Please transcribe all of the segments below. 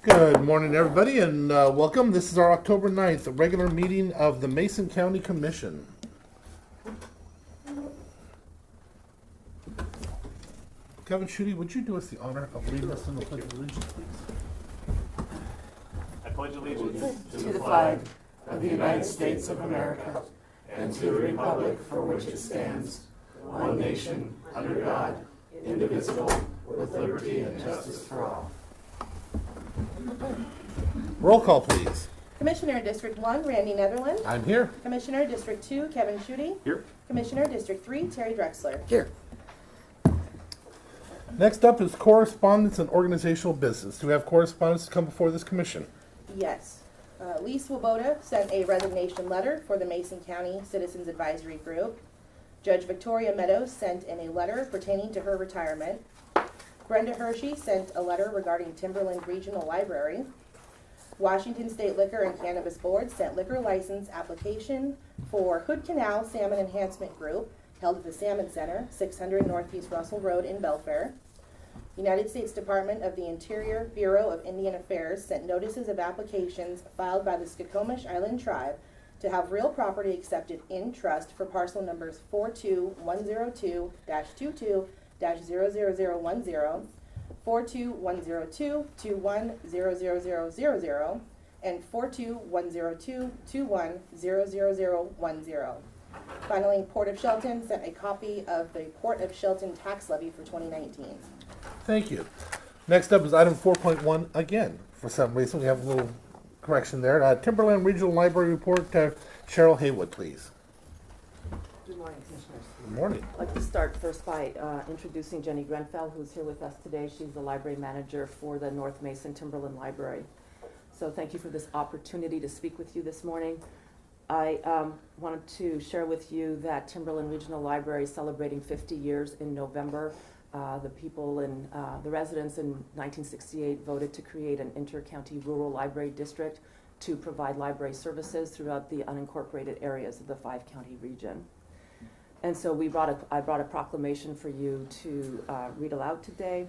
Good morning, everybody, and welcome. This is our October 9th regular meeting of the Mason County Commission. Kevin Schutte, would you do us the honor of leading us in the Pledge of Allegiance, please? I pledge allegiance to the flag of the United States of America and to the republic for which it stands, one nation, under God, indivisible, with liberty and justice for all. Roll call, please. Commissioner District 1, Randy Netherland. I'm here. Commissioner District 2, Kevin Schutte. Here. Commissioner District 3, Terry Drexler. Here. Next up is correspondence and organizational business. Do we have correspondence to come before this commission? Yes. Lee Swoboda sent a resignation letter for the Mason County Citizens Advisory Group. Judge Victoria Meadows sent in a letter pertaining to her retirement. Brenda Hershey sent a letter regarding Timberland Regional Library. Washington State Liquor and Cannabis Board sent liquor license application for Hood Canal Salmon Enhancement Group, held at the Salmon Center, 600 Northeast Russell Road in Belfair. United States Department of the Interior Bureau of Indian Affairs sent notices of applications filed by the Skokomish Island Tribe to have real property accepted in trust for parcel numbers 42102-22-00010, 42102-21-00000, and 42102-21-00010. Finally, Port of Shelton sent a copy of the Port of Shelton tax levy for 2019. Thank you. Next up is item 4.1 again. For some reason, we have a little correction there. Timberland Regional Library Report. Cheryl Haywood, please. Good morning, Commissioners. Good morning. I'd like to start first by introducing Jenny Grenfell, who's here with us today. She's the library manager for the North Mason Timberland Library. So thank you for this opportunity to speak with you this morning. I wanted to share with you that Timberland Regional Library is celebrating 50 years in November. The people and the residents in 1968 voted to create an inter-county rural library district to provide library services throughout the unincorporated areas of the 5-county region. And so I brought a proclamation for you to read aloud today.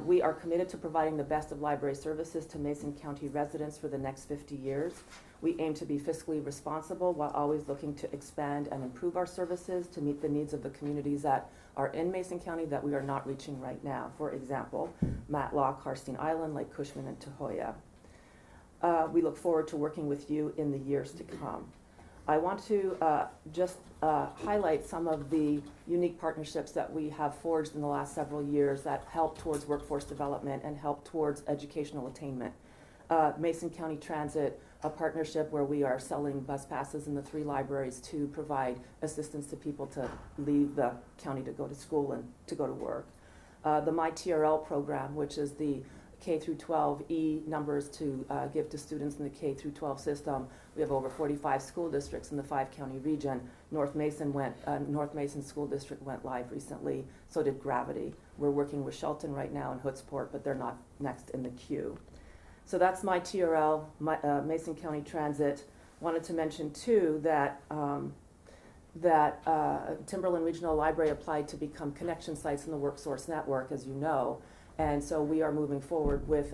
We are committed to providing the best of library services to Mason County residents for the next 50 years. We aim to be fiscally responsible while always looking to expand and improve our services to meet the needs of the communities that are in Mason County that we are not reaching right now. For example, Matlock, Karstein Island, Lake Cushman, and Tahoyah. We look forward to working with you in the years to come. I want to just highlight some of the unique partnerships that we have forged in the last several years that help towards workforce development and help towards educational attainment. Mason County Transit, a partnership where we are selling bus passes in the 3 libraries to provide assistance to people to leave the county to go to school and to go to work. The MyTRL program, which is the K through 12 numbers to give to students in the K through 12 system. We have over 45 school districts in the 5-county region. North Mason School District went live recently, so did Gravity. We're working with Shelton right now and Hoodsport, but they're not next in the queue. So that's MyTRL, Mason County Transit. Wanted to mention too that Timberland Regional Library applied to become connection sites in the WorkSource network, as you know. And so we are moving forward with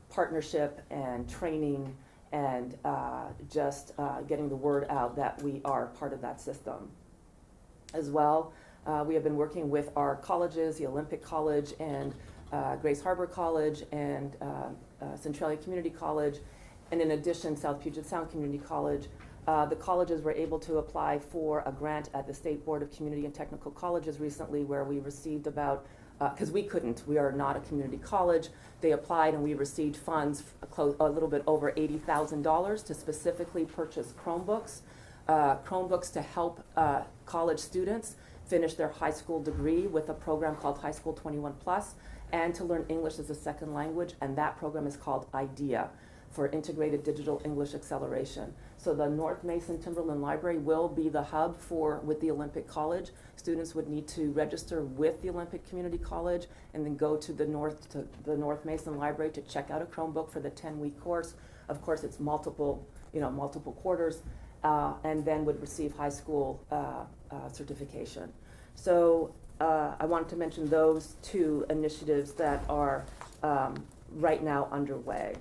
partnership and training and just getting the word out that we are part of that system. As well, we have been working with our colleges, the Olympic College and Grace Harbor College and Centralia Community College, and in addition, South Puget Sound Community College. The colleges were able to apply for a grant at the State Board of Community and Technical Colleges recently, where we received about because we couldn't. We are not a community college. They applied and we received funds, a little bit over $80,000 to specifically purchase Chromebooks. Chromebooks to help college students finish their high school degree with a program called High School 21 Plus, and to learn English as a second language, and that program is called IDEA, for Integrated Digital English Acceleration. So the North Mason Timberland Library will be the hub with the Olympic College. Students would need to register with the Olympic Community College and then go to the North Mason Library to check out a Chromebook for the 10-week course. Of course, it's multiple quarters, and then would receive high school certification. So I wanted to mention those 2 initiatives that are right now underway.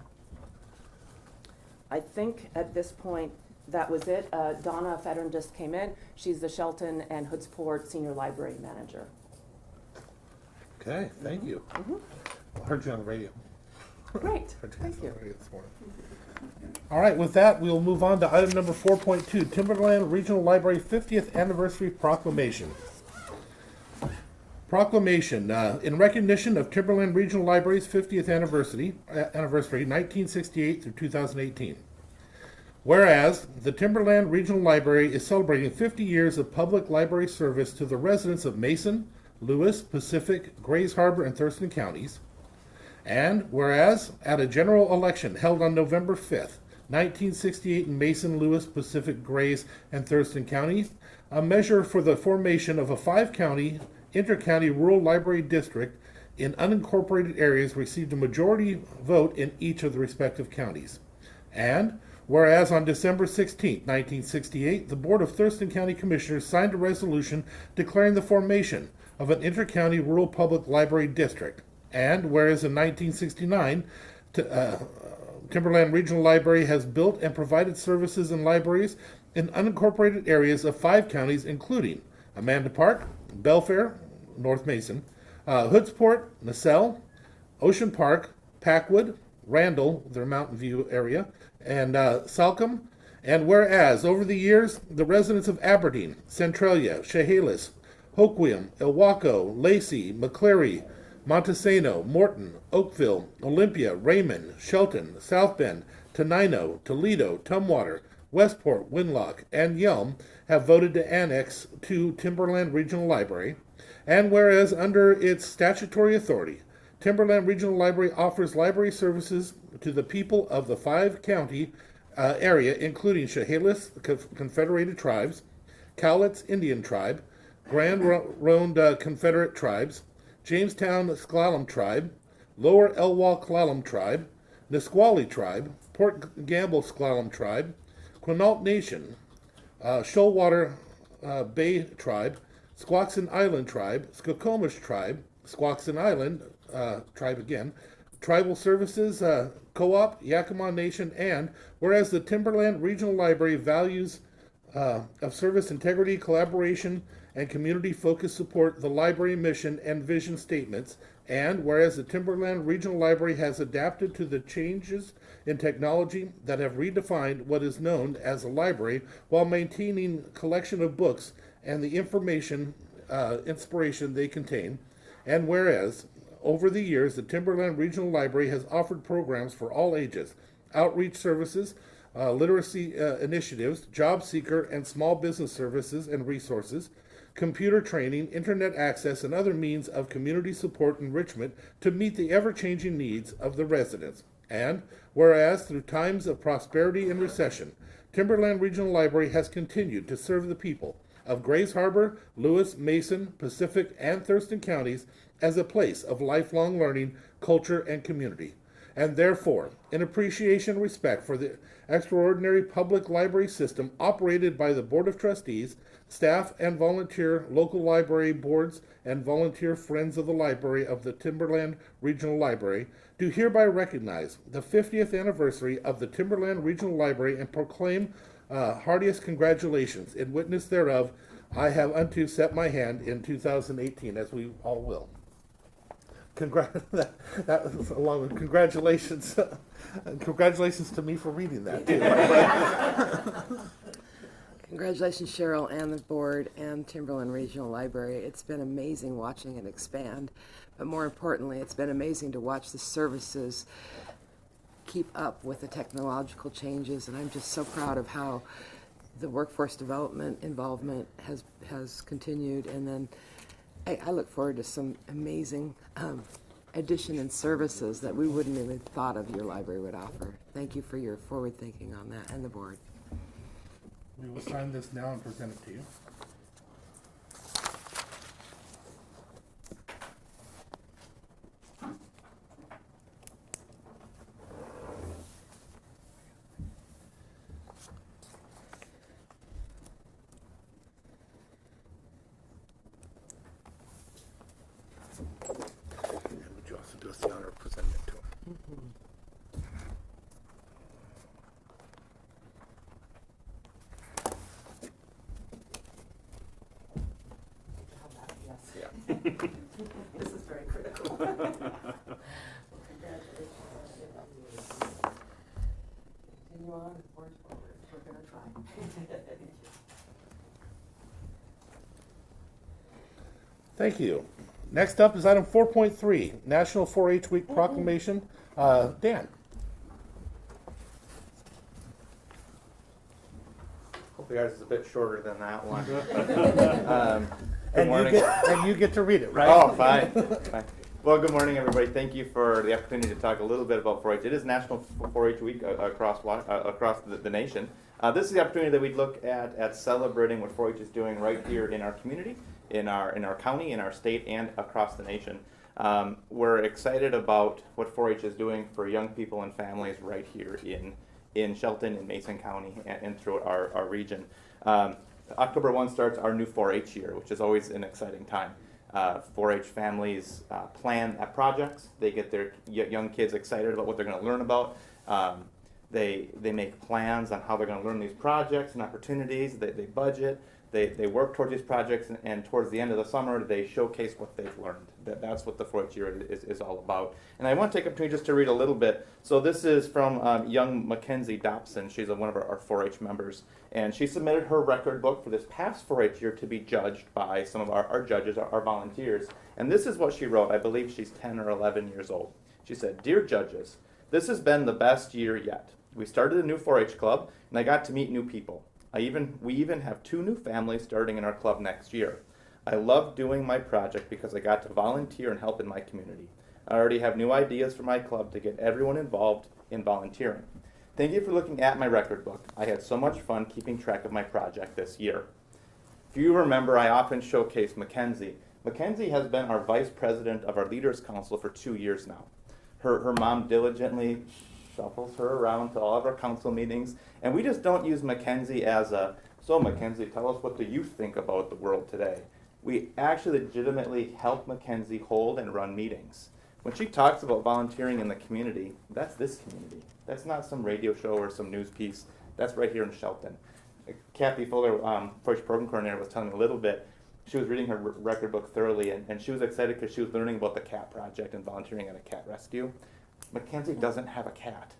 I think at this point, that was it. Donna Federn just came in. She's the Shelton and Hoodsport Senior Library Manager. Okay, thank you. I heard you on the radio. Great, Heard thank on the you. radio this morning. All right, with that, we'll move on to item number 4.2, Timberland Regional Library 50th Anniversary Proclamation. Proclamation, in recognition of Timberland Regional Library's 50th anniversary, 1968 through 2018. Whereas the Timberland Regional Library is celebrating 50 years of public library service to the residents of Mason, Lewis, Pacific, Grays Harbor, and Thurston counties. And whereas at a general election held on November 5th, 1968 in Mason, Lewis, Pacific, Grays, and Thurston counties, a measure for the formation of a 5-county, inter-county rural library district in unincorporated areas received a majority vote in each of the respective counties. And whereas on December 16, 1968, the Board of Thurston County Commissioners signed a resolution declaring the formation of an inter-county rural public library district. And whereas in 1969, Timberland Regional Library has built and provided services in libraries in unincorporated areas of 5 counties, including Amanda Park, Belfair, North Mason, Hoodsport, Nacelle, Ocean Park, Packwood, Randall, their Mountain View area, and Salcombe. And whereas over the years, the residents of Aberdeen, Centralia, Chehalis, Hoquiam, Ilwaco, Lacey, McCleary, Montesano, Morton, Oakville, Olympia, Raymond, Shelton, South Bend, Tenino, Toledo, Tumwater, Westport, Winlock, and Yelm have voted to annex to Timberland Regional Library. And whereas under its statutory authority, Timberland Regional Library offers library services to the people of the 5-county area, including Chehalis Confederated Tribes, Cowlitz Indian Tribe, Grand Ronde Confederate Tribes, Jamestown S'Klallam Tribe, Lower Elwha Klallam Tribe, Nisqually Tribe, Port Gamble S'Klallam Tribe, Quinault Nation, Shoalwater Bay Tribe, Squaxin Island Tribe, Skokomish Tribe, Squaxin Island Tribe again, Tribal Services Co-op, Yakima Nation, and whereas the Timberland Regional Library values of service integrity, collaboration, and community-focused support the library mission and vision statements, and whereas the Timberland Regional Library has adapted to the changes in technology that have redefined what is known as a library while maintaining collection of books and the information, inspiration they contain, and whereas over the years the Timberland Regional Library has offered programs for all ages, outreach services, literacy initiatives, job seeker and small business services and resources, computer training, internet access, and other means of community support enrichment to meet the ever-changing needs of the residents. And whereas through times of prosperity and recession, Timberland Regional Library has continued to serve the people of Grays Harbor, Lewis, Mason, Pacific, and Thurston counties as a place of lifelong learning, culture, and community. And therefore, in appreciation and respect for the extraordinary public library system operated by the Board of Trustees, staff and volunteer local library boards, and volunteer friends of the library of the Timberland Regional Library, do hereby recognize the 50th anniversary of the Timberland Regional Library and proclaim heartiest congratulations. In witness thereof, I have unto set my hand in 2018, as we all will. That was along with congratulations. Congratulations to me for reading that, too. Congratulations, Cheryl, and the board, and Timberland Regional Library. It's been amazing watching it expand, but more importantly, it's been amazing to watch the services keep up with the technological changes, and I'm just so proud of how the workforce development involvement has continued, and then I look forward to some amazing addition and services that we wouldn't even thought of your library would offer. Thank you for your forward thinking on that, and the board. We will sign this now and present it to you. And would you also do us the honor of presenting it to him? Continue on, forge forward. We're gonna try. Thank you. Next up is item 4.3, National 4-H Week Proclamation. Dan? Hopefully ours is a bit shorter than that one. Good And morning. you get to read it, right? Oh, fine. Fine. Well, good morning, everybody. Thank you for the opportunity to talk a little bit about 4-H. It is National 4-H Week across the nation. This is the opportunity that we look at celebrating what 4-H is doing right here in our community, in our county, in our state, and across the nation. We're excited about what 4-H is doing for young people and families right here in Shelton, in Mason County, and throughout our region. October 1 starts our new 4-H year, which is always an exciting time. 4-H families plan projects. They get their young kids excited about what they're going to learn about. They make plans on how they're going to learn these projects and opportunities. They budget. They work towards these projects, and towards the end of the summer, they showcase what they've learned. That's what the 4-H year is all about. And I want to take an opportunity just to read a little bit. So this is from young Mackenzie Dobson. She's one of our 4-H members. And she submitted her record book for this past 4-H year to be judged by some of our judges, our volunteers. And this is what she wrote. I believe she's 10 or 11 years old. She said, "Dear judges, this has been the best year yet. We started a new 4-H club, and I got to meet new people. We even have 2 new families starting in our club next year. I love doing my project because I got to volunteer and help in my community. I already have new ideas for my club to get everyone involved in volunteering. Thank you for looking at my record book. I had so much fun keeping track of my project this year." If you remember, I often showcase Mackenzie. Mackenzie has been our vice president of our Leaders Council for 2 years now. Her mom diligently shuffles her around to all of our council meetings, and we just don't use Mackenzie as so Mackenzie, tell us what the youth think about the world today. We actually legitimately help Mackenzie hold and run meetings. When she talks about volunteering in the community, that's this community. That's not some radio show or some news piece. That's right here in Shelton. Kathy Fuller, 4-H program coordinator, was telling me a little bit. She was reading her record book thoroughly, and she was excited because she was learning about the cat project and volunteering at a cat rescue. Mackenzie doesn't have a cat.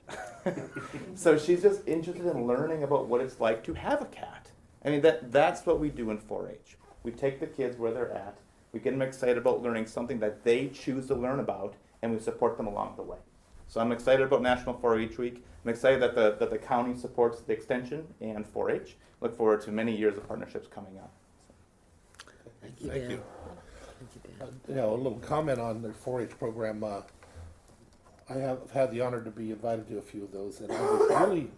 So she's just interested in learning about what it's like to have a cat. I mean, that's what we do in 4-H. We take the kids where they're at, we get them excited about learning something that they choose to learn about, and we support them along the way. So I'm excited about National 4-H Week. I'm excited that the county supports the extension and 4-H. Look forward to many years of partnerships coming up. Thank you, Thank Dan. you. Thank you, Dan. A little comment on the 4-H program. I have had the honor to be invited to a few of those, and I was really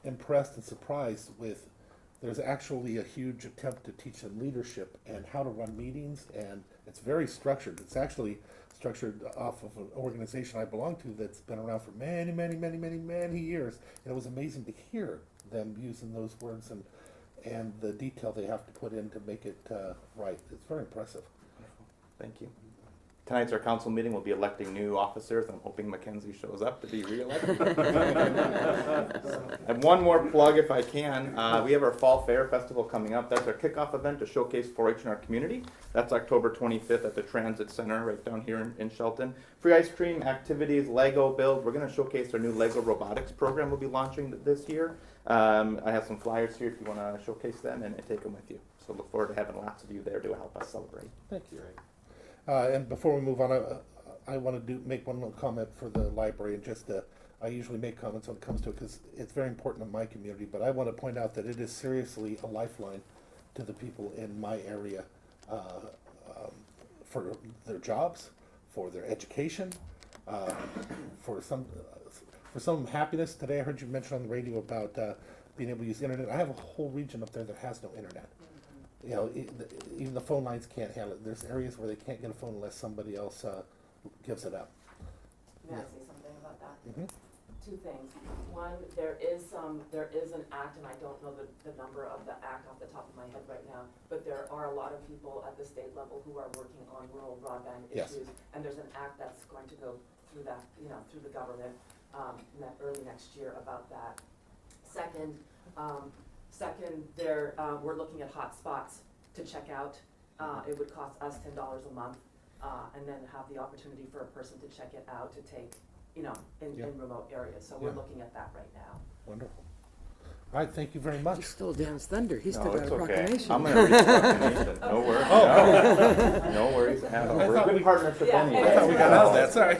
impressed and surprised with there's actually a huge attempt to teach them leadership and how to run meetings, and it's very structured. It's actually structured off of an organization I belong to that's been around for many, many, many, many, many years. And it was amazing to hear them using those words and the detail they have to put in to make it right. It's very impressive. Thank you. Tonight's our council meeting. We'll be electing new officers. I'm hoping Mackenzie shows up to be reelected. And one more plug if I can. We have our Fall Fair Festival coming up. That's our kickoff event to showcase 4-H in our community. That's October 25th at the Transit Center right down here in Shelton. Free ice cream, activities, Lego build. We're going to showcase our new Lego robotics program we'll be launching this year. I have some flyers here if you want to showcase them and take them with you. So look forward to having lots of you there to help us celebrate. Thank you. And before we move on, I want to make one little comment for the library, and just I usually make comments when it comes to it because it's very important in my community, but I want to point out that it is seriously a lifeline to the people in my area for their jobs, for their education, for some happiness. Today I heard you mention on the radio about being able to use the internet. I have a whole region up there that has no internet. You know, even the phone lines can't handle it. There's areas where they can't get a phone unless somebody else gives it up. May I say something about that? Mhm. 2 things. One, there is an act, and I don't know the number of the act off the top of my head right now, but there are a lot of people at the state level who are working on rural broadband Yes. issues, and there's an act that's going to go through that, through the government early next year about that. Second, we're looking at hotspots to check out. It would cost us $10 a month. and then have the opportunity for a person to check it out to take, in Yeah. remote areas. So we're Yeah. looking at that right now. Wonderful. All right, thank you very You much. stole Dan's thunder. He still No, got it's a okay. proclamation. I'm gonna read the proclamation. No worries. No worries at all. I We're thought a good we- partnership Yeah. anyway. I thought we got out of that, sorry.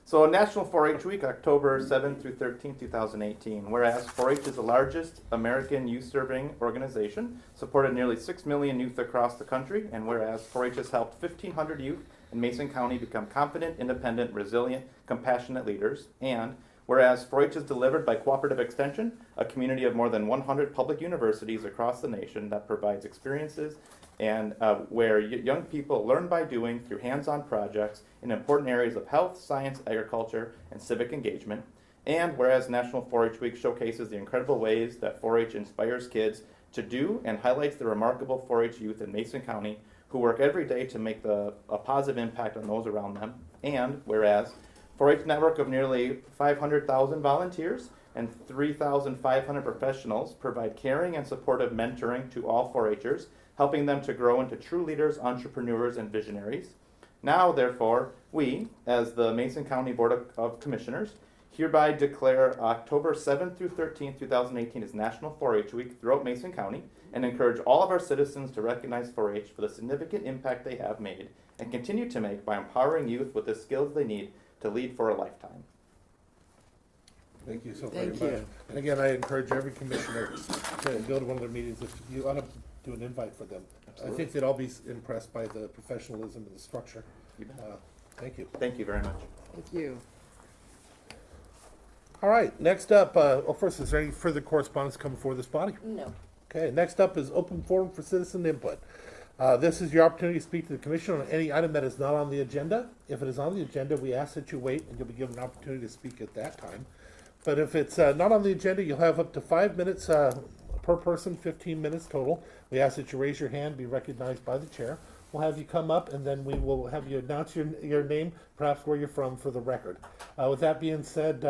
So National 4-H Week, October 7th through 13th, 2018. Whereas 4-H is the largest American youth-serving organization, supported nearly 6 million youth across the country, and whereas 4-H has helped 1,500 youth in Mason County become confident, independent, resilient, compassionate leaders, and whereas 4-H is delivered by Cooperative Extension, a community of more than 100 public universities across the nation that provides experiences and where young people learn by doing through hands-on projects in important areas of health, science, agriculture, and civic engagement. And whereas National 4-H Week showcases the incredible ways that 4-H inspires kids to do and highlights the remarkable 4-H youth in Mason County who work every day to make a positive impact on those around them. And whereas 4-H network of nearly 500,000 volunteers and 3,500 professionals provide caring and supportive mentoring to all 4-Hers, helping them to grow into true leaders, entrepreneurs, and visionaries. Now, therefore, we, as the Mason County Board of Commissioners, hereby declare October 7th through 13th, 2018 as National 4-H Week throughout Mason County and encourage all of our citizens to recognize 4-H for the significant impact they have made and continue to make by empowering youth with the skills they need to lead for a lifetime. Thank you so very Thank much. you. And again, I encourage every commissioner to go to one of their meetings. If you ought to do an invite for them. I think they'd all be impressed by the professionalism and the structure. You bet. Thank you. Thank you very much. Thank you. All right, next up, first, is there any further correspondence coming before this body? No. Okay, next up is open forum for citizen input. This is your opportunity to speak to the commission on any item that is not on the agenda. If it is on the agenda, we ask that you wait and you'll be given an opportunity to speak at that time. But if it's not on the agenda, you'll have up to 5 minutes per person, 15 minutes total. We ask that you raise your hand, be recognized by the chair. We'll have you come up and then we will have you announce your name, perhaps where you're from for the record. With that being said,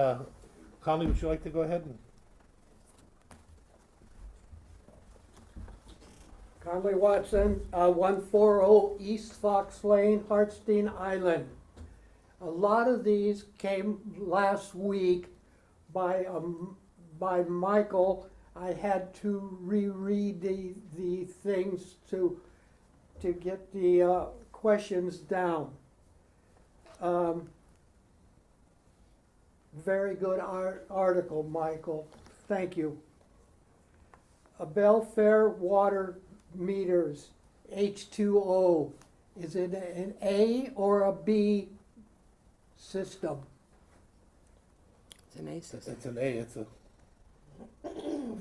Conley, would you like to go ahead? Conley Watson, 140 East Fox Lane, Hartstein Island. A lot of these came last week by Michael. I had to reread the things to get the questions down. Very good article, Michael. Thank you. Belfair water meters, H2O. Is it an A or a B system? It's an A system. It's an A, it's a,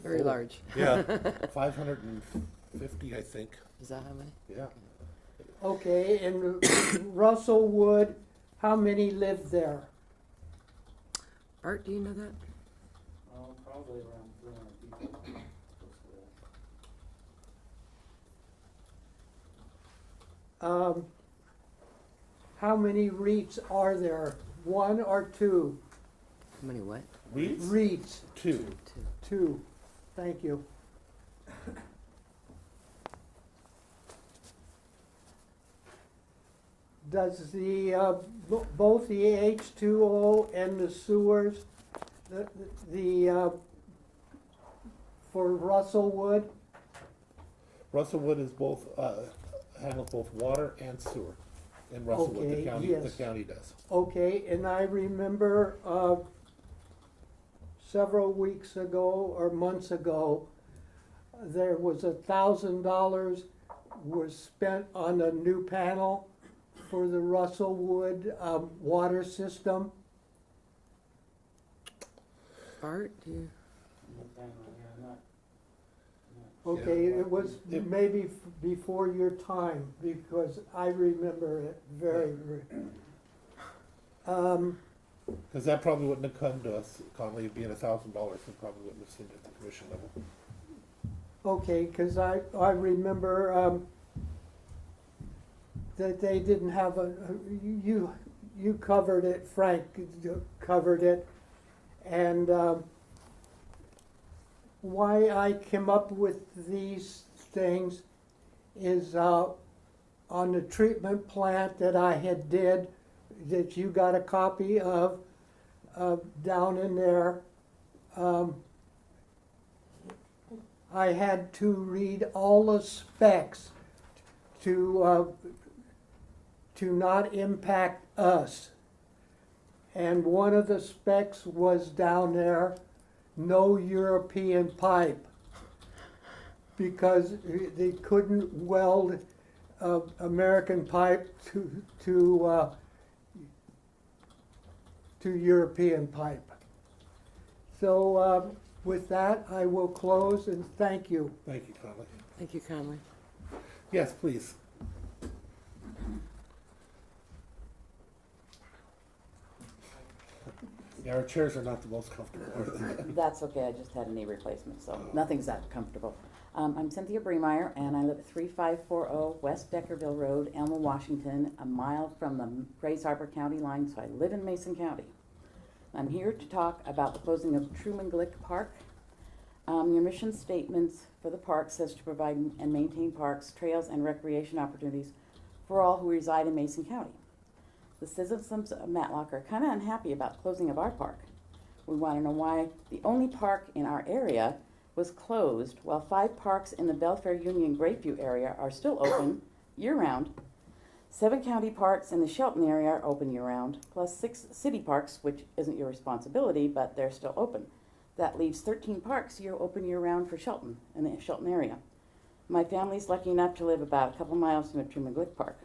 Very large. yeah, 550, I think, Is that how many? yeah. Okay, and Russellwood, how many live there? Art, do you know that? Probably around 300 people. How many REITs are there? One or two? How many what? Reeds? REITs, 2. Two. two. Thank you. Does both the H2O and the sewers, for Russellwood, Russellwood is both, handles both water and sewer in Russellwood, Okay, the county, the yes. county does. okay, and I remember several weeks ago or months ago, there was $1,000 was spent on a new panel for the Russellwood water system. Art, do you? Okay, it was It- maybe before your time, because I remember it very. Because that probably wouldn't have come to us, Conley, being $1,000, we probably wouldn't have seen it at the commission level. Okay, because I remember that they didn't have you covered it, Frank covered it, and why I came up with these things is on the treatment plant that I had did, that you got a copy of, down in there. I had to read all the specs to not impact us. And one of the specs was down there, no European pipe, because they couldn't weld American pipe to European pipe. So with that, I will close and thank you. Thank you, Conley. Thank you, Conley. Yes, please. Yeah, our chairs are not the most comfortable, are they? That's okay, I just had a knee replacement, so nothing's that comfortable. I'm Cynthia Bremeyer, and I live at 3540 West Deckerville Road, Elma, Washington, a mile from the Grays Harbor County line, so I live in Mason County. I'm here to talk about the closing of Truman Glick Park. Your mission statements for the park says to provide and maintain parks, trails, and recreation opportunities for all who reside in Mason County. The citizens of Matlock are kind of unhappy about the closing of our park. We want to know why the only park in our area was closed while 5 parks in the Belfair Union Grapeview area are still open year-round. 7 county parks in the Shelton area are open year-round, plus 6 city parks, which isn't your responsibility, but they're still open. That leaves 13 parks open year-round for Shelton, in the Shelton area. My family's lucky enough to live about a couple miles from the Truman Glick Park.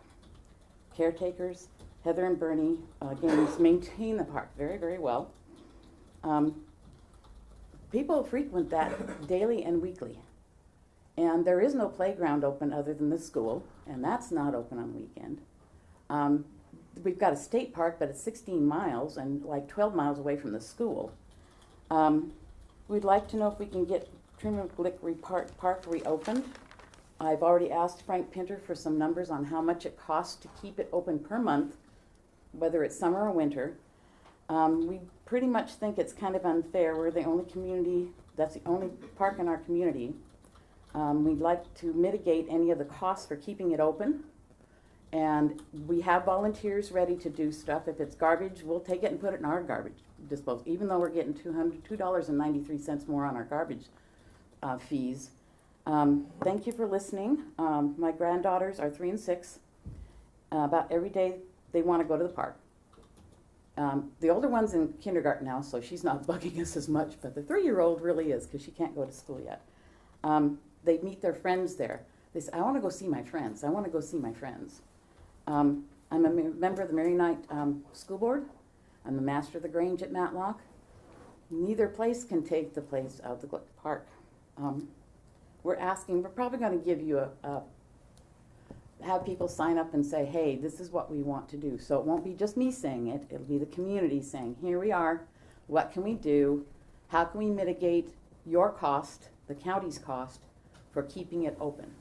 Caretakers, Heather and Bernie Gaines, maintain the park very, very well. People frequent that daily and weekly. And there is no playground open other than the school, and that's not open on weekend. We've got a state park, but it's 16 miles and like 12 miles away from the school. We'd like to know if we can get Truman Glick Park reopened. I've already asked Frank Pinter for some numbers on how much it costs to keep it open per month, whether it's summer or winter. We pretty much think it's kind of unfair. We're the only community, that's the only park in our community. We'd like to mitigate any of the costs for keeping it open. And we have volunteers ready to do stuff. If it's garbage, we'll take it and put it in our garbage disposal, even though we're getting $2.93 more on our garbage fees. Thank you for listening. My granddaughters are 3 and 6. About every day they want to go to the park. The older one's in kindergarten now, so she's not bugging us as much, but the 3-year-old really is, because she can't go to school yet. They meet their friends there. They say, I want to go see my friends. I want to go see my friends. I'm a member of the Mary Knight School Board. I'm the master of the Grange at Matlock. Neither place can take the place of the Glick Park. We're probably going to give you have people sign up and say, hey, this is what we want to do. So it won't be just me saying it, it'll be the community saying, here we are, what can we do? How can we mitigate your cost, the county's cost, for keeping it open?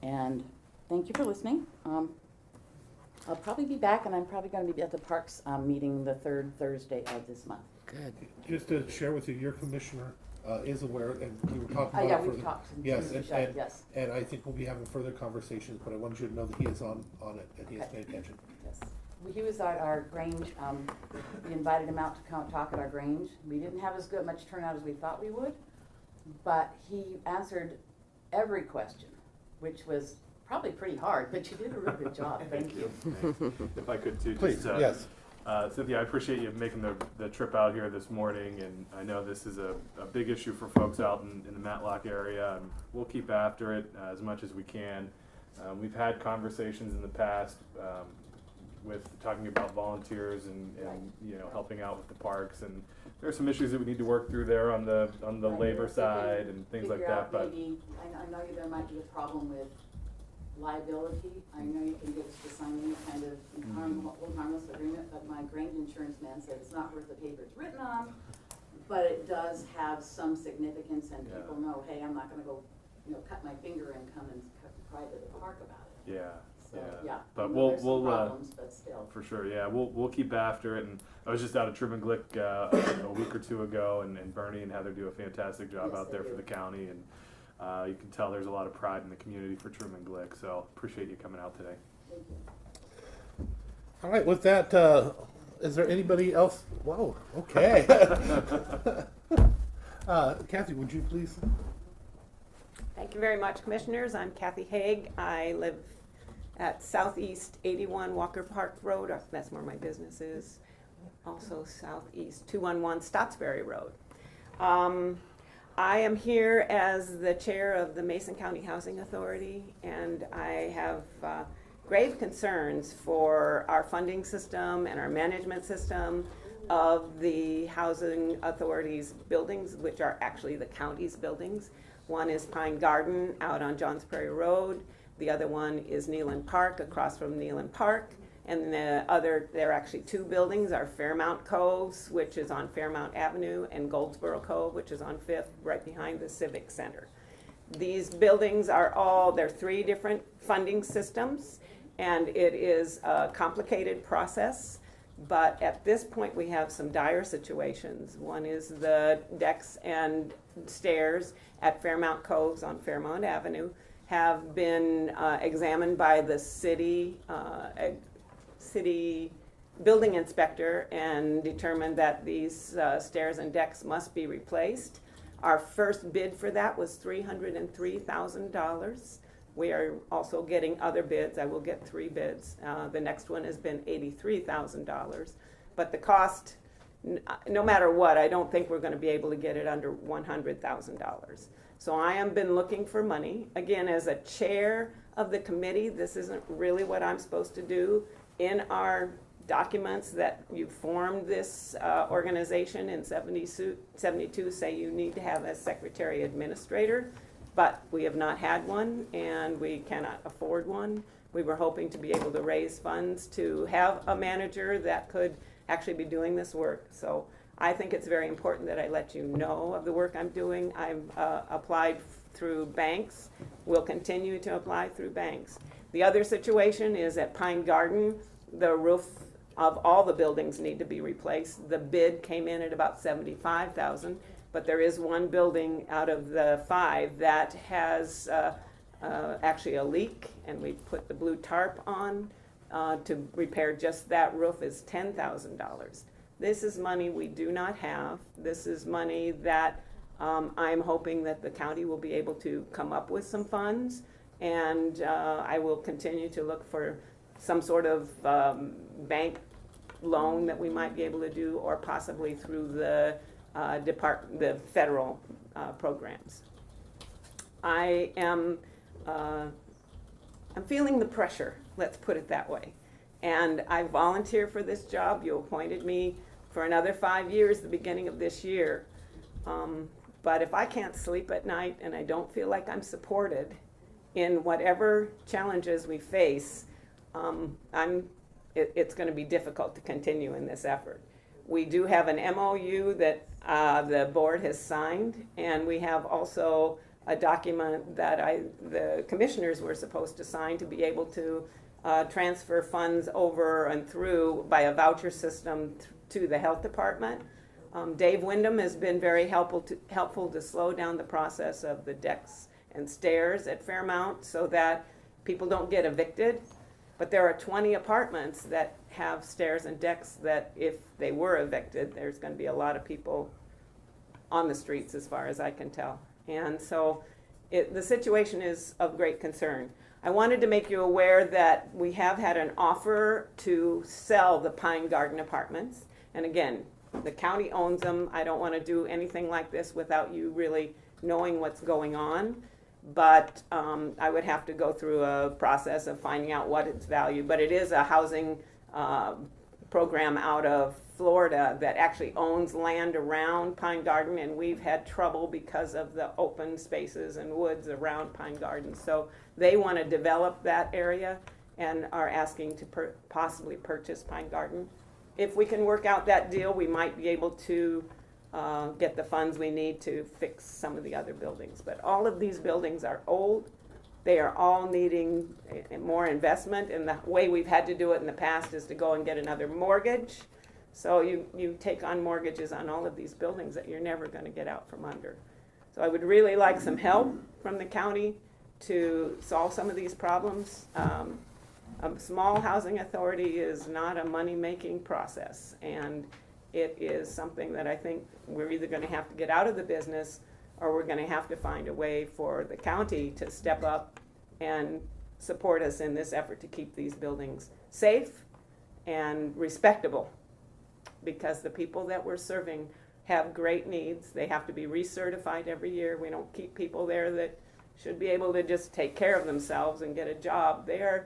And thank you for listening. I'll probably be back, and I'm probably going to be at the Parks meeting the 3rd Thursday of this month. Good. Just to share with you, your commissioner is aware, and we were talking about Yeah, it we've further. talked. Yes, Yes. and I think we'll be having further conversations, but I wanted you to know that he is on it, and he is paying attention. Yes. He was at our Grange, we invited him out to come talk at our Grange. We didn't have as much turnout as we thought we would, but he answered every question, which was probably pretty hard, but you did a real good job. Thank you. If I could too, Please, just, yes. Cynthia, I appreciate you making the trip out here this morning, and I know this is a big issue for folks out in the Matlock area, and we'll keep after it as much as we can. We've had conversations in the past with talking about volunteers and you know, helping out with the parks, and there are some issues that we need to work through there on the labor side and things like that. But Maybe, I know there might be a problem with liability. I know you can get us to sign any kind of harmless agreement, but my Grange insurance man said it's not worth the paper it's written on, but it does have some significance, and people know, hey, I'm not going to go, cut my finger and come and cry to the park about it. yeah. So, yeah. But there's some we'll problems, but still. for sure, yeah, we'll keep after it. And I was just out at Truman Glick a week or two ago, and Bernie and Heather do a fantastic job Yes, out they there for do. the county, and You can tell there's a lot of pride in the community for Truman Glick, so appreciate you coming out today. All right, with that, is there anybody else? Whoa, okay. Kathy, would you please? Thank you very much, Commissioners. I'm Kathy Haig. I live at Southeast 81 Walker Park Road. That's where my business is. Also Southeast 211 Stottsbury Road. I am here as the chair of the Mason County Housing Authority, and I have grave concerns for our funding system and our management system of the housing authority's buildings, which are actually the county's buildings. One is Pine Garden out on Johns Prairie Road. The other one is Neelan Park, across from Neelan Park. And the other, there are actually two buildings, are Fairmount Coves, which is on Fairmount Avenue, and Goldsboro Cove, which is on 5th, right behind the Civic Center. These buildings are all, they're three different funding systems, and it is a complicated process. But at this point, we have some dire situations. One is the decks and stairs at Fairmount Coves on Fairmount Avenue have been examined by the city building inspector and determined that these stairs and decks must be replaced. Our first bid for that was $303,000. We are also getting other bids. I will get 3 bids. The next one has been $83,000. But the cost, no matter what, I don't think we're going to be able to get it under $100,000. So I have been looking for money. Again, as a chair of the committee, this isn't really what I'm supposed to do. In our documents that you formed this organization in 72 say you need to have a secretary administrator. But we have not had one, and we cannot afford one. We were hoping to be able to raise funds to have a manager that could actually be doing this work. So I think it's very important that I let you know of the work I'm doing. I've applied through banks. We'll continue to apply through banks. The other situation is at Pine Garden. The roof of all the buildings need to be replaced. The bid came in at about $75,000. But there is one building out of the 5 that has actually a leak, and we put the blue tarp on to repair just that roof is $10,000. This is money we do not have. This is money that I'm hoping that the county will be able to come up with some funds, and I will continue to look for some sort of bank loan that we might be able to do, or possibly through the federal programs. I am I'm feeling the pressure, let's put it that way. And I volunteer for this job. You appointed me for another 5 years, the beginning of this year. But if I can't sleep at night and I don't feel like I'm supported in whatever challenges we face, it's going to be difficult to continue in this effort. We do have an MOU that the board has signed, and we have also a document that the commissioners were supposed to sign to be able to transfer funds over and through by a voucher system to the health department. Dave Wyndham has been very helpful to slow down the process of the decks and stairs at Fairmount so that people don't get evicted. But there are 20 apartments that have stairs and decks that if they were evicted, there's going to be a lot of people on the streets as far as I can tell. And so the situation is of great concern. I wanted to make you aware that we have had an offer to sell the Pine Garden apartments. And again, the county owns them. I don't want to do anything like this without you really knowing what's going on. But I would have to go through a process of finding out what its value. But it is a housing program out of Florida that actually owns land around Pine Garden, and we've had trouble because of the open spaces and woods around Pine Garden. So they want to develop that area and are asking to possibly purchase Pine Garden. If we can work out that deal, we might be able to get the funds we need to fix some of the other buildings. But all of these buildings are old. They are all needing more investment, and the way we've had to do it in the past is to go and get another mortgage. So you take on mortgages on all of these buildings that you're never going to get out from under. So I would really like some help from the county to solve some of these problems. A small housing authority is not a money-making process, and it is something that I think we're either gonna have to get out of the business, or we're gonna have to find a way for the county to step up and support us in this effort to keep these buildings safe and respectable, because the people that we're serving have great needs. They have to be recertified every year. We don't keep people there that should be able to just take care of themselves and get a job. They're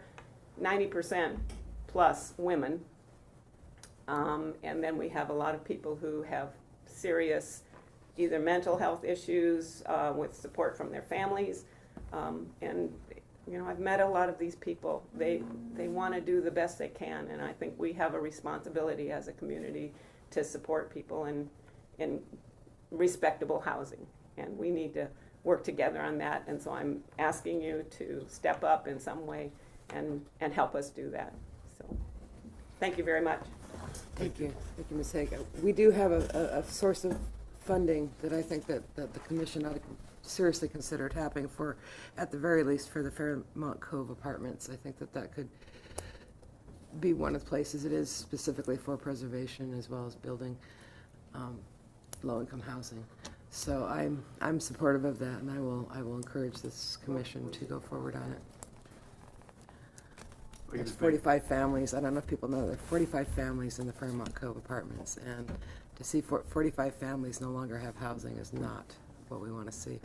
90% plus women. And then we have a lot of people who have serious either mental health issues with support from their families. And you know, I've met a lot of these people. They want to do the best they can, and I think we have a responsibility as a community to support people in respectable housing. And we need to work together on that. And so I'm asking you to step up in some way and help us do that. So thank you very much. Thank you, Ms. Hague. We do have a source of funding that I think that the commission ought to seriously consider tapping for, at the very least, for the Fairmont Cove apartments. I think that could be one of the places. It is specifically for preservation as well as building low-income housing. So I'm supportive of that, and I will encourage this commission to go forward on it. There's 45 families. I don't know if people know there are 45 families in the Fairmont Cove apartments, and to see 45 families no longer have housing is not what we want to see.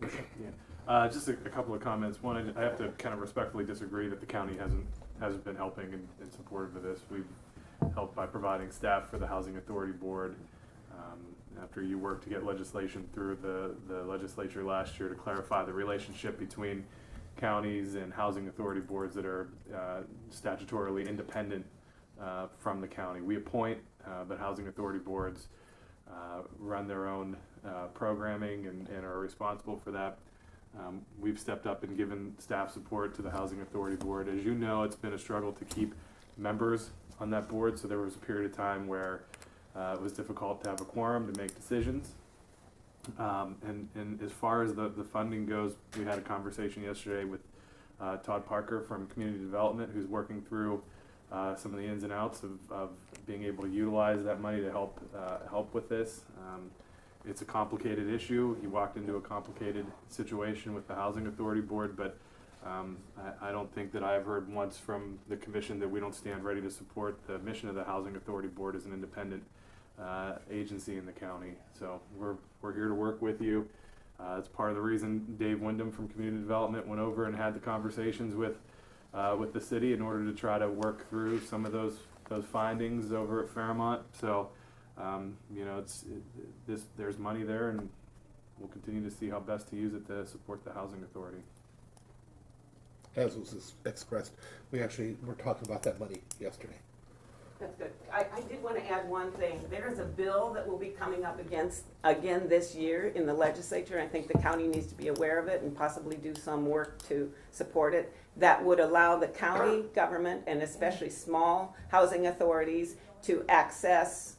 Yeah. Just a couple of comments. One, I have to kind of respectfully disagree that the county hasn't been helping and supportive of this. We've helped by providing staff for the Housing Authority Board. After you worked to get legislation through the legislature last year to clarify the relationship between counties and housing authority boards that are statutorily independent from the county. We appoint, but housing authority boards run their own programming and are responsible for that. We've stepped up and given staff support to the Housing Authority Board. As you know, it's been a struggle to keep members on that board, so there was a period of time where it was difficult to have a quorum to make decisions. And as far as the funding goes, we had a conversation yesterday with Todd Parker from Community Development, who's working through some of the ins and outs of being able to utilize that money to help with this. It's a complicated issue. He walked into a complicated situation with the Housing Authority Board, but I don't think that I've heard once from the commission that we don't stand ready to support the mission of the Housing Authority Board as an independent agency in the county. So we're here to work with you. It's part of the reason Dave Wyndham from Community Development went over and had the conversations with the city in order to try to work through some of those findings over at Fairmont. So you know, there's money there, and we'll continue to see how best to use it to support the Housing Authority. As was expressed, we actually were talking about that money yesterday. That's good. I did want to add one thing. There's a bill that will be coming up again this year in the legislature. I think the county needs to be aware of it and possibly do some work to support it. That would allow the county government, and especially small housing authorities, to access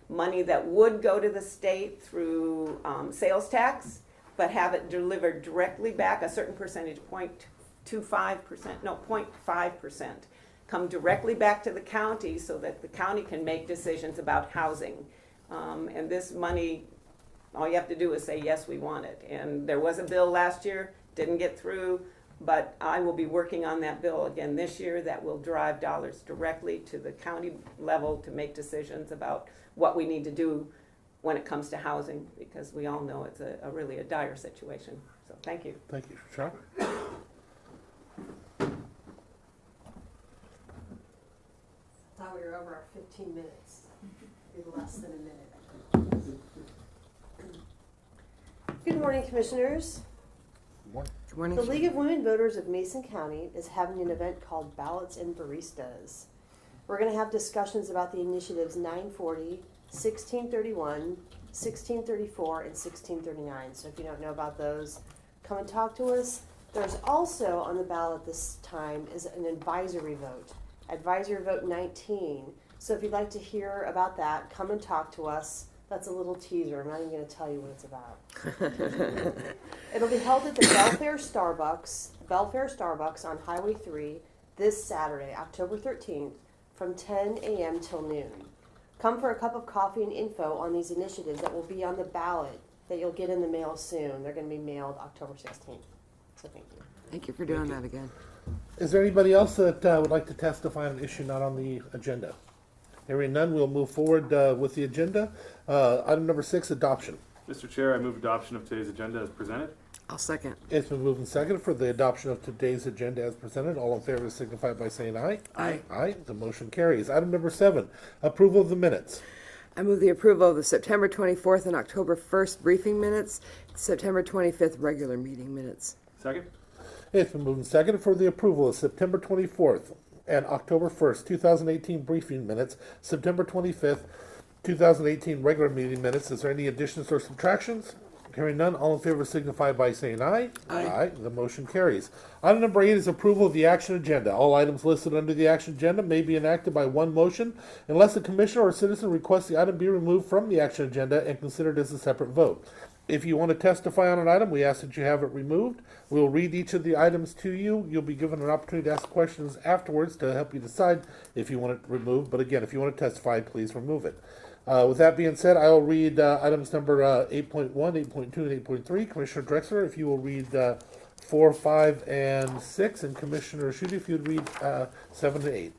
money that would go to the state through sales tax, but have it delivered directly back, a certain percentage, 0.5%, come directly back to the county so that the county can make decisions about housing. And this money, all you have to do is say, yes, we want it. And there was a bill last year, didn't get through, but I will be working on that bill again this year that will drive dollars directly to the county level to make decisions about what we need to do when it comes to housing, because we all know it's really a dire situation. So thank you. Thank you. Sean? Thought we were over our 15 minutes, maybe less than a minute. Good morning, Commissioners. Good morning. Good morning. The League of Women Voters of Mason County is having an event called Ballots and Baristas. We're going to have discussions about the initiatives 940, 1631, 1634, and 1639. So if you don't know about those, come and talk to us. There's also on the ballot this time is an advisory vote. Advisory vote 19. So if you'd like to hear about that, come and talk to us. That's a little teaser. I'm not even going to tell you what it's about. It'll be held at the Belfair Starbucks on Highway 3 this Saturday, October 13th, from 10 a.m. till noon. Come for a cup of coffee and info on these initiatives that will be on the ballot that you'll get in the mail soon. They're going to be mailed October 16th. So thank you. Thank you for doing that again. Is there anybody else that would like to testify on an issue not on the agenda? Hearing none, we'll move forward with the agenda. Item number 6, adoption. Mr. Chair, I move adoption of today's agenda as presented. I'll second. It's been moved and seconded for the adoption of today's agenda as presented. All in favor signify by saying aye. Aye. Aye. The motion carries. Item number 7, approval of the minutes. I move the approval of the September 24th and October 1st briefing minutes, September 25th regular meeting minutes. Second. It's been moved and seconded for the approval of September 24th and October 1st, 2018 briefing minutes, September 25th, 2018 regular meeting minutes. Is there any additions or subtractions? Hearing none, all in favor signify by saying aye. Aye. The motion carries. Item number 8 is approval of the action agenda. All items listed under the action agenda may be enacted by one motion unless a commissioner or citizen requests the item be removed from the action agenda and considered as a separate vote. If you want to testify on an item, we ask that you have it removed. We'll read each of the items to you. You'll be given an opportunity to ask questions afterwards to help you decide if you want it removed. But again, if you want to testify, please remove it. With that being said, I will read items number 8.1, 8.2, and 8.3. Commissioner Drexler, if you will read 4, 5, and 6, and Commissioner Schutte, if you'd read 7 and 8.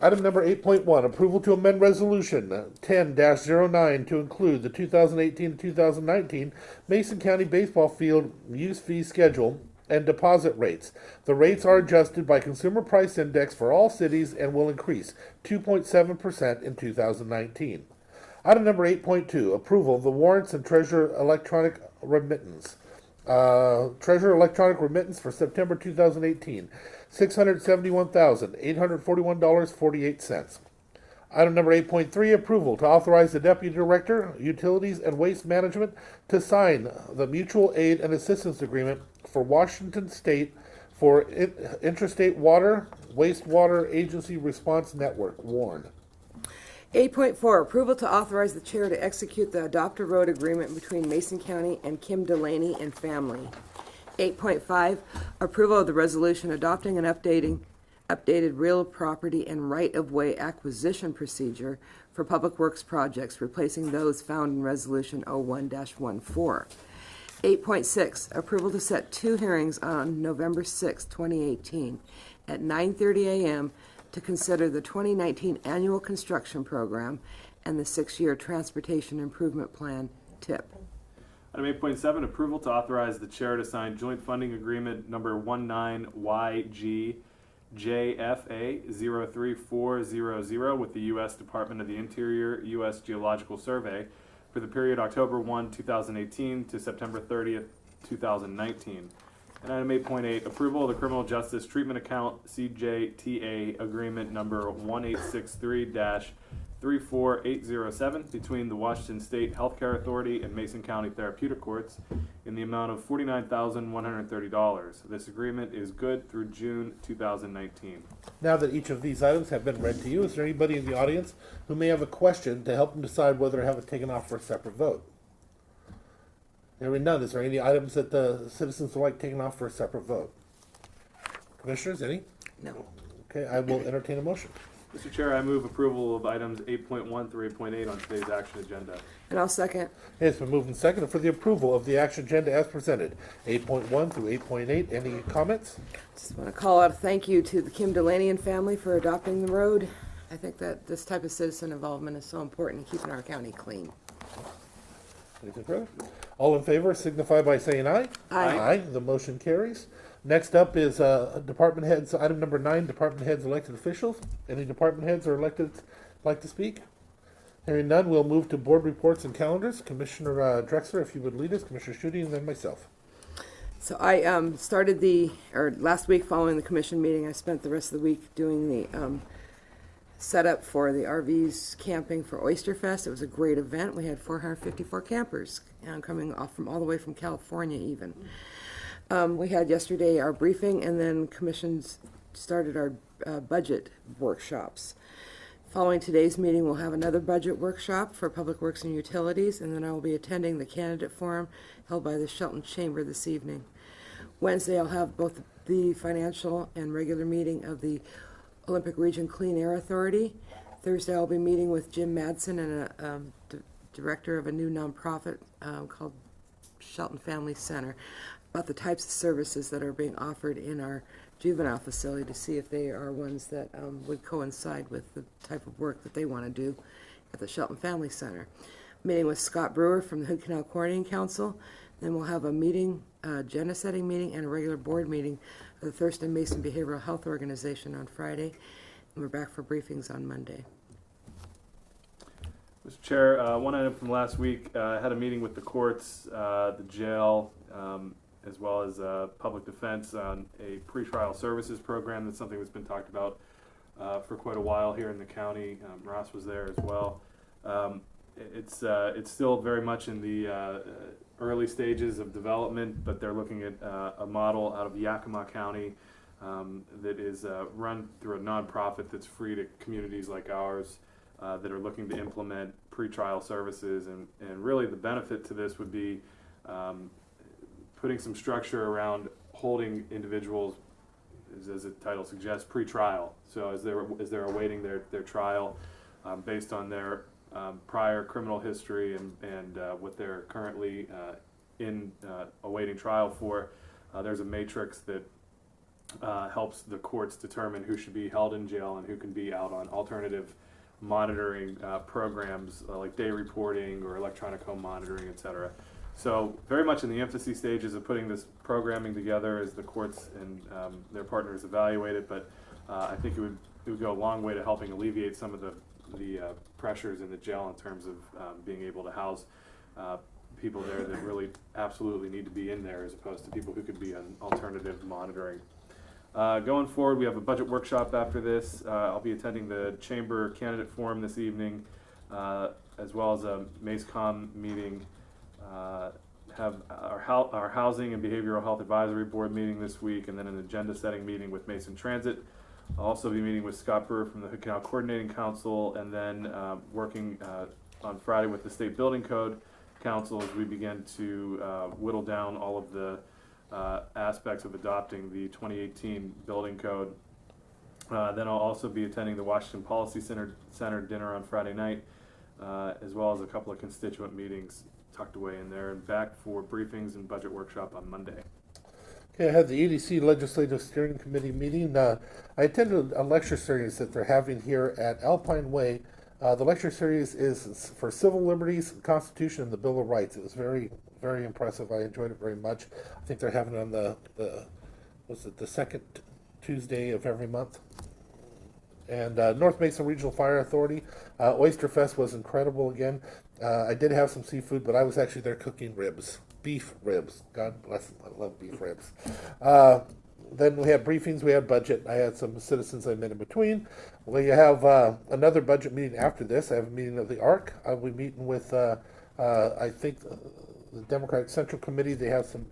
Item number 8.1, approval to amend resolution 10-09 to include the 2018-2019 Mason County Baseball Field use fee schedule and deposit rates. The rates are adjusted by Consumer Price Index for all cities and will increase 2.7% in 2019. Item number 8.2, approval of the warrants and treasurer electronic remittance. Treasurer electronic remittance for September 2018, $671,841.48. Item number 8.3, approval to authorize the Deputy Director, Utilities and Waste Management to sign the Mutual Aid and Assistance Agreement for Washington State for Interstate Water Wastewater Agency Response Network, WARN. 8.4, approval to authorize the chair to execute the Adopt a Road agreement between Mason County and Kim Delaney and family. 8.5, approval of the resolution adopting and updated real property and right-of-way acquisition procedure for public works projects, replacing those found in Resolution 01-14. 8.6, approval to set 2 hearings on November 6, 2018 at 9:30 a.m. to consider the 2019 annual construction program and the 6-year transportation improvement plan, TIP. Item 8.7, approval to authorize the chair to sign joint funding agreement number 19YGJFA03400 with the U.S. Department of the Interior, U.S. Geological Survey for the period October 1, 2018 to September 30th, 2019. And item 8.8, approval of the Criminal Justice Treatment Account CJTA agreement number 1863-34807 between the Washington State Healthcare Authority and Mason County Therapeutic Courts in the amount of $49,130. This agreement is good through June 2019. Now that each of these items have been read to you, is there anybody in the audience who may have a question to help them decide whether to have it taken off for a separate vote? Hearing none, is there any items that the citizens would like taken off for a separate vote? Commissioners, any? No. Okay, I will entertain a motion. Mr. Chair, I move approval of items 8.1 through 8.8 on today's action agenda. And I'll second. It's been moved and seconded for the approval of the action agenda as presented. 8.1 through 8.8. Any comments? Just want to call out a thank you to the Kim Delaney and family for adopting the road. I think that this type of citizen involvement is so important in keeping our county clean. Anything further? All in favor signify by saying aye. Aye. Aye. The motion carries. Next up is department heads. Item number 9, department heads, elected officials. Any department heads or elected like to speak? Hearing none, we'll move to board reports and calendars. Commissioner Drexler, if you would lead us, Commissioner Schutte, and then myself. So I started last week following the commission meeting, I spent the rest of the week doing the setup for the RVs camping for Oyster Fest. It was a great event. We had 454 campers coming off from all the way from California even. We had yesterday our briefing, and then commissions started our budget workshops. Following today's meeting, we'll have another budget workshop for Public Works and Utilities, and then I will be attending the candidate forum held by the Shelton Chamber this evening. Wednesday, I'll have both the financial and regular meeting of the Olympic Region Clean Air Authority. Thursday, I'll be meeting with Jim Madsen and a director of a new nonprofit called Shelton Family Center about the types of services that are being offered in our juvenile facility to see if they are ones that would coincide with the type of work that they want to do at the Shelton Family Center. Meeting with Scott Brewer from the Hood Canal Coordinating Council. Then we'll have a meeting, agenda setting meeting, and a regular board meeting of the Thurston Mason Behavioral Health Organization on Friday. And we're back for briefings on Monday. Mr. Chair, one item from last week, I had a meeting with the courts, the jail, as well as public defense on a pretrial services program. That's something that's been talked about for quite a while here in the county. Ross was there as well. It's still very much in the early stages of development, but they're looking at a model out of Yakima County that is run through a nonprofit that's free to communities like ours that are looking to implement pretrial services. And really the benefit to this would be putting some structure around holding individuals, as the title suggests, pre-trial. So as they're awaiting their trial, based on their prior criminal history and what they're currently awaiting trial for, there's a matrix that helps the courts determine who should be held in jail and who can be out on alternative monitoring programs like day reporting or electronic home monitoring, etc. So very much in the infancy stages of putting this programming together as the courts and their partners evaluate it, but I think it would go a long way to helping alleviate some of the pressures in the jail in terms of being able to house people there that really absolutely need to be in there as opposed to people who could be on alternative monitoring. Going forward, we have a budget workshop after this. I'll be attending the Chamber Candidate Forum this evening, as well as a MACECOM meeting. Have our Housing and Behavioral Health Advisory Board meeting this week, and then an agenda setting meeting with Mason Transit. I'll also be meeting with Scott Brewer from the Hood Canal Coordinating Council, and then working on Friday with the State Building Code Council as we begin to whittle down all of the aspects of adopting the 2018 Building Code. Then I'll also be attending the Washington Policy Center dinner on Friday night, as well as a couple of constituent meetings tucked away in there, and back for briefings and budget workshop on Monday. Okay, I had the EDC Legislative Steering Committee meeting. I attended a lecture series that they're having here at Alpine Way. The lecture series is for civil liberties, the Constitution, and the Bill of Rights. It was very, very impressive. I enjoyed it very much. I think they're having it on the second Tuesday of every month. And North Mason Regional Fire Authority, Oyster Fest was incredible again. I did have some seafood, but I was actually there cooking ribs. Beef ribs. God bless them. I love beef ribs. Then we had briefings. We had budget. I had some citizens I met in between. We have another budget meeting after this. I have a meeting of the ARC. I'll be meeting with, I think, the Democratic Central Committee. They have some,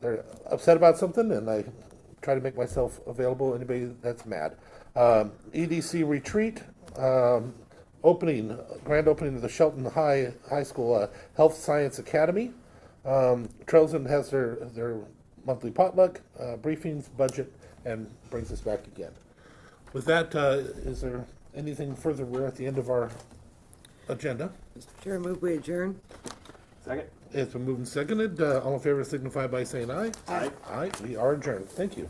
they're upset about something, and I try to make myself available. Anybody that's mad. EDC retreat. Grand opening of the Shelton High School Health Science Academy. Trozen has their monthly potluck, briefings, budget, and brings us back again. With that, is there anything further? We're at the end of our agenda. Mr. Chair, move we adjourn. Second. It's been moved and seconded. All in favor signify by saying aye. Aye. Aye. We are adjourned. Thank you.